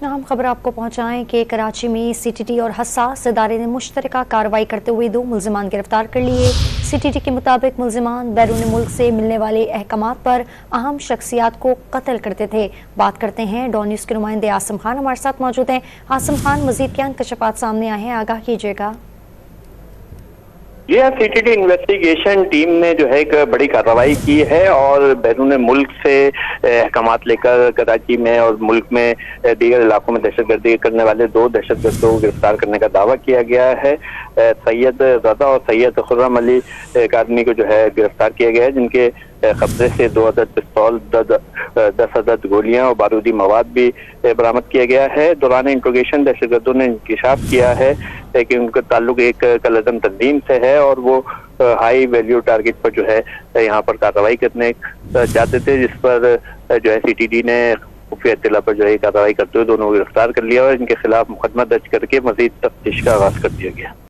اہم خبر آپ کو پہنچائیں کہ کراچی میں سی ٹی ٹی اور حساس ادارے نے مشترکہ کارروائی کرتے ہوئے 2 ملزمان گرفتار کر لیے۔ سی ٹی ٹی کے مطابق ملزمان بیرون ملک سے ملنے والے احکامات پر اہم شخصیات کو قتل کرتے تھے۔ بات کرتے ہیں ڈان نیوز کے نمائندے عاصم خان ہمارے ساتھ موجود ہیں۔ عاصم خان، مزید کیا انکشافات سامنے آئے ہیں، آگاہ کیجیے گا۔ جی ہاں، C T T investigation team نے جو ہے ایک بڑی کارروائی کی ہے اور بیرون ملک سے احکامات لے کر کراچی میں اور ملک میں دیگر علاقوں میں دہشت گردی کرنے والے 2 دہشت گردوں کو گرفتار کرنے کا دعویٰ کیا گیا ہے۔ سید رضا اور سید خرم علی ایک آدمی کو جو ہے گرفتار کیا گیا ہے، جن کے قبضے سے 2 عدد پستول، 10 عدد گولیاں اور بارودی مواد بھی برآمد کیا گیا ہے۔ دوران انٹروگیشن دہشت گردوں نے انکشاف کیا ہے کہ ان کا تعلق ایک کالعدم تنظیم سے ہے اور وہ ہائی ویلیو ٹارگٹ پر جو ہے یہاں پر کارروائی کرنے چاہتے تھے، جس پر جو ہے سی ٹی ڈی نے خفیہ اطلاع پر جو ہے کارروائی کرتے ہوئے دونوں کو گرفتار کر لیا اور ان کے خلاف مقدمہ درج کر کے مزید تفتیش کا آغاز کر دیا گیا۔